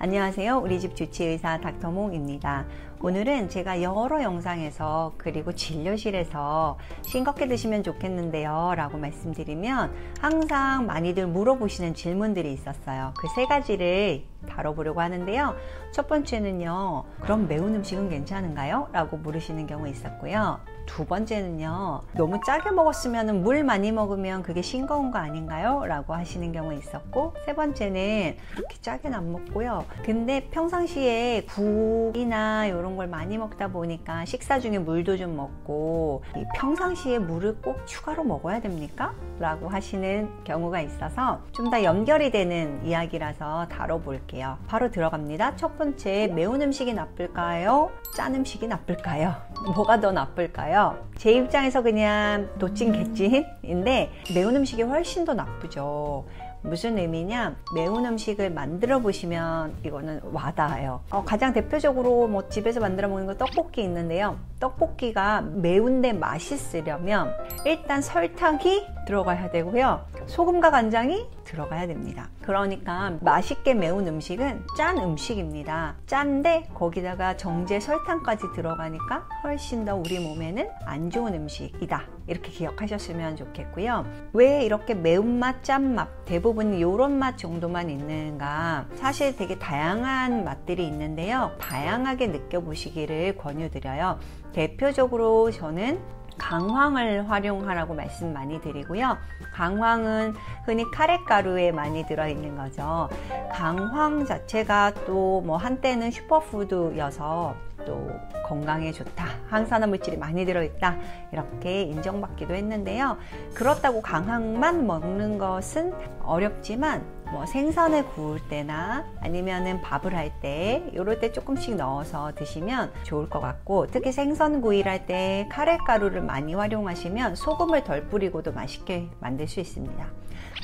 안녕하세요. 우리 집 주치의사 닥터몽입니다. 오늘은 제가 여러 영상에서 그리고 진료실에서 싱겁게 드시면 좋겠는데요 라고 말씀드리면 항상 많이들 물어보시는 질문들이 있었어요. 그 세 가지를 다뤄보려고 하는데요. 첫 번째는요, 그럼 매운 음식은 괜찮은가요? 라고 물으시는 경우 있었고요. 두 번째는요, 너무 짜게 먹었으면 물 많이 먹으면 그게 싱거운 거 아닌가요? 라고 하시는 경우 있었고, 세 번째는 그렇게 짜게는 안 먹고요. 근데 평상시에 국이나 이런 걸 많이 먹다 보니까 식사 중에 물도 좀 먹고, 평상시에 물을 꼭 추가로 먹어야 됩니까? 라고 하시는 경우가 있어서 좀 더 연결이 되는 이야기라서 다뤄볼게요. 바로 들어갑니다. 첫 번째, 매운 음식이 나쁠까요? 짠 음식이 나쁠까요? 뭐가 더 나쁠까요? 제 입장에서 그냥 도찐개찐인데 매운 음식이 훨씬 더 나쁘죠. 무슨 의미냐? 매운 음식을 만들어 보시면 이거는 와닿아요. 가장 대표적으로 뭐 집에서 만들어 먹는 거 떡볶이 있는데요. 떡볶이가 매운데 맛있으려면 일단 설탕이 들어가야 되고요. 소금과 간장이 들어가야 됩니다. 그러니까 맛있게 매운 음식은 짠 음식입니다. 짠데 거기다가 정제 설탕까지 들어가니까 훨씬 더 우리 몸에는 안 좋은 음식이다. 이렇게 기억하셨으면 좋겠고요. 왜 이렇게 매운맛, 짠맛, 대부분 이런 맛 정도만 있는가? 사실 되게 다양한 맛들이 있는데요. 다양하게 느껴보시기를 권유드려요. 대표적으로 저는 강황을 활용하라고 말씀 많이 드리고요. 강황은 흔히 카레가루에 많이 들어있는 거죠. 강황 자체가 또 뭐 한때는 슈퍼푸드여서 또 건강에 좋다, 항산화 물질이 많이 들어있다 이렇게 인정받기도 했는데요. 그렇다고 강황만 먹는 것은 어렵지만 뭐 생선을 구울 때나 아니면은 밥을 할 때 이럴 때 조금씩 넣어서 드시면 좋을 것 같고, 특히 생선 구이를 할 때 카레가루를 많이 활용하시면 소금을 덜 뿌리고도 맛있게 만들 수 있습니다.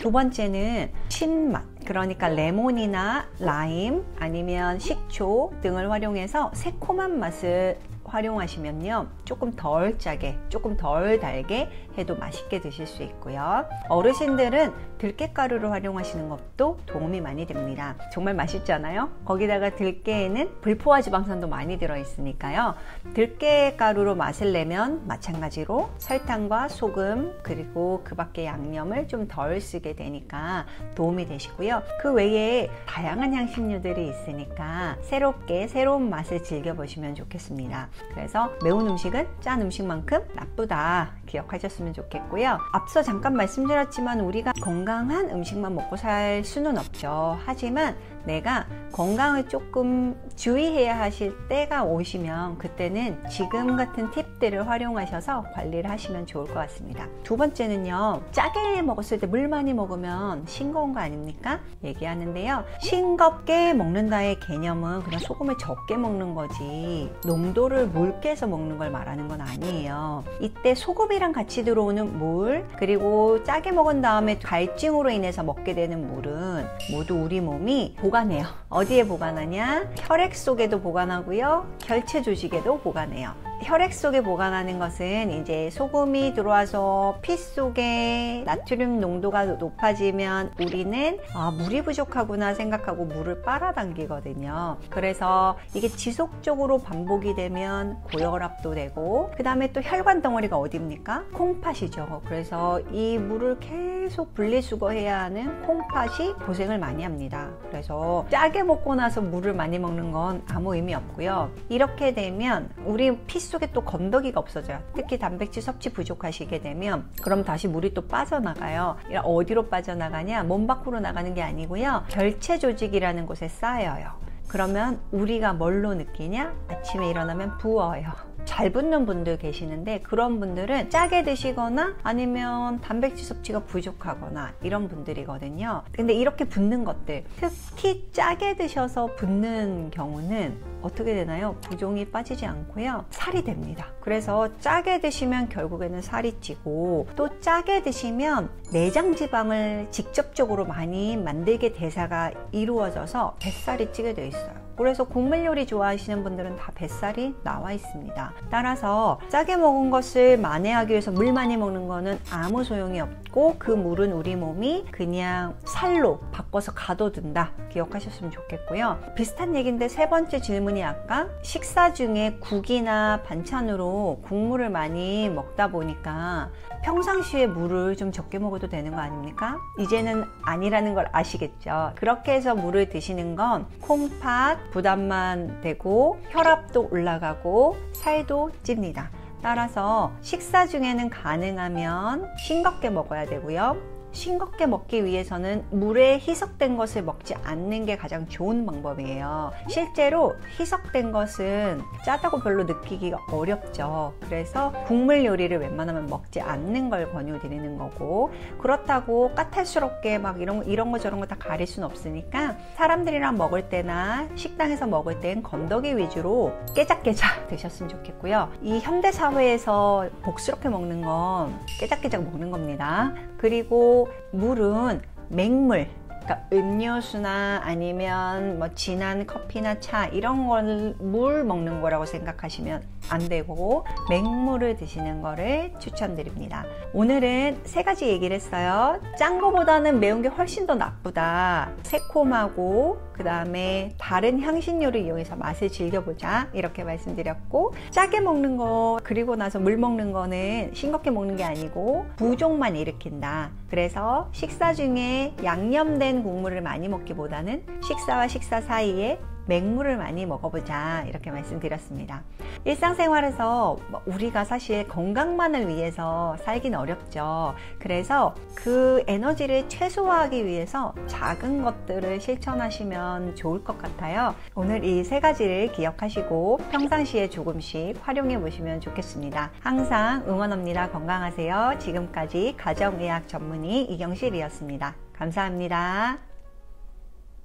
두 번째는 신맛, 그러니까 레몬이나 라임 아니면 식초 등을 활용해서 새콤한 맛을 활용하시면요, 조금 덜 짜게, 조금 덜 달게 해도 맛있게 드실 수 있고요. 어르신들은 들깨가루를 활용하시는 것도 도움이 많이 됩니다. 정말 맛있잖아요. 거기다가 들깨에는 불포화 지방산도 많이 들어있으니까요. 들깨가루로 맛을 내면 마찬가지로 설탕과 소금 그리고 그 밖에 양념을 좀 덜 쓰게 되니까 도움이 되시고요. 그 외에 다양한 향신료들이 있으니까 새롭게 새로운 맛을 즐겨보시면 좋겠습니다. 그래서 매운 음식은 짠 음식만큼 나쁘다 기억하셨으면 좋겠고요. 앞서 잠깐 말씀드렸지만 우리가 건강한 음식만 먹고 살 수는 없죠. 하지만 내가 건강을 조금 주의해야 하실 때가 오시면 그때는 지금 같은 팁들을 활용하셔서 관리를 하시면 좋을 것 같습니다. 두 번째는요, 짜게 먹었을 때 물 많이 먹으면 싱거운 거 아닙니까? 얘기하는데요. 싱겁게 먹는다의 개념은 그냥 소금을 적게 먹는 거지 농도를 묽게 해서 먹는 걸 말하는 건 아니에요. 이때 소금이랑 같이 들어오는 물, 그리고 짜게 먹은 다음에 갈증으로 인해서 먹게 되는 물은 모두 우리 몸이 보관해요. 어디에 보관하냐? 혈액 속에도 보관하고요. 결체 조직에도 보관해요. 혈액 속에 보관하는 것은 이제 소금이 들어와서 피 속에 나트륨 농도가 높아지면 우리는 물이 부족하구나 생각하고 물을 빨아당기거든요. 그래서 이게 지속적으로 반복이 되면 고혈압도 되고, 그 다음에 또 혈관 덩어리가 어디입니까? 콩팥이죠. 그래서 이 물을 계속 분리수거해야 하는 콩팥이 고생을 많이 합니다. 그래서 짜게 먹고 나서 물을 많이 먹는 건 아무 의미 없고요. 이렇게 되면 우리 피 속에 또 건더기가 없어져요. 특히 단백질 섭취 부족하시게 되면 그럼 다시 물이 또 빠져나가요. 어디로 빠져나가냐? 몸 밖으로 나가는 게 아니고요. 결체 조직이라는 곳에 쌓여요. 그러면 우리가 뭘로 느끼냐? 아침에 일어나면 부어요. 잘 붓는 분들 계시는데 그런 분들은 짜게 드시거나 아니면 단백질 섭취가 부족하거나 이런 분들이거든요. 근데 이렇게 붓는 것들, 특히 짜게 드셔서 붓는 경우는 어떻게 되나요? 부종이 빠지지 않고요, 살이 됩니다. 그래서 짜게 드시면 결국에는 살이 찌고, 또 짜게 드시면 내장 지방을 직접적으로 많이 만들게 대사가 이루어져서 뱃살이 찌게 돼 있어요. 그래서 국물 요리 좋아하시는 분들은 다 뱃살이 나와 있습니다. 따라서 짜게 먹은 것을 만회하기 위해서 물 많이 먹는 거는 아무 소용이 없고 그 물은 우리 몸이 그냥 살로 바꿔서 가둬둔다. 기억하셨으면 좋겠고요. 비슷한 얘기인데 세 번째 질문이 아까 식사 중에 국이나 반찬으로 국물을 많이 먹다 보니까 평상시에 물을 좀 적게 먹어도 되는 거 아닙니까? 이제는 아니라는 걸 아시겠죠? 그렇게 해서 물을 드시는 건 콩팥 부담만 되고 혈압도 올라가고 살도 찝니다. 따라서 식사 중에는 가능하면 싱겁게 먹어야 되고요. 싱겁게 먹기 위해서는 물에 희석된 것을 먹지 않는 게 가장 좋은 방법이에요. 실제로 희석된 것은 짜다고 별로 느끼기가 어렵죠. 그래서 국물 요리를 웬만하면 먹지 않는 걸 권유드리는 거고, 그렇다고 까탈스럽게 막 이런 거 저런 거 다 가릴 수는 없으니까 사람들이랑 먹을 때나 식당에서 먹을 땐 건더기 위주로 깨작깨작 드셨으면 좋겠고요. 이 현대 사회에서 복스럽게 먹는 건 깨작깨작 먹는 겁니다. 그리고 물은 맹물, 그러니까 음료수나 아니면 뭐 진한 커피나 차 이런 걸 물 먹는 거라고 생각하시면 안 되고 맹물을 드시는 거를 추천드립니다. 오늘은 세 가지 얘기를 했어요. 짠 거보다는 매운 게 훨씬 더 나쁘다. 새콤하고 그 다음에 다른 향신료를 이용해서 맛을 즐겨보자 이렇게 말씀드렸고, 짜게 먹는 거 그리고 나서 물 먹는 거는 싱겁게 먹는 게 아니고 부종만 일으킨다. 그래서 식사 중에 양념된 국물을 많이 먹기보다는 식사와 식사 사이에 맹물을 많이 먹어보자 이렇게 말씀드렸습니다. 일상생활에서 우리가 사실 건강만을 위해서 살긴 어렵죠. 그래서 그 에너지를 최소화하기 위해서 작은 것들을 실천하시면 좋을 것 같아요. 오늘 이 세 가지를 기억하시고 평상시에 조금씩 활용해 보시면 좋겠습니다. 항상 응원합니다. 건강하세요. 지금까지 가정의학 전문의 이경실이었습니다. 감사합니다.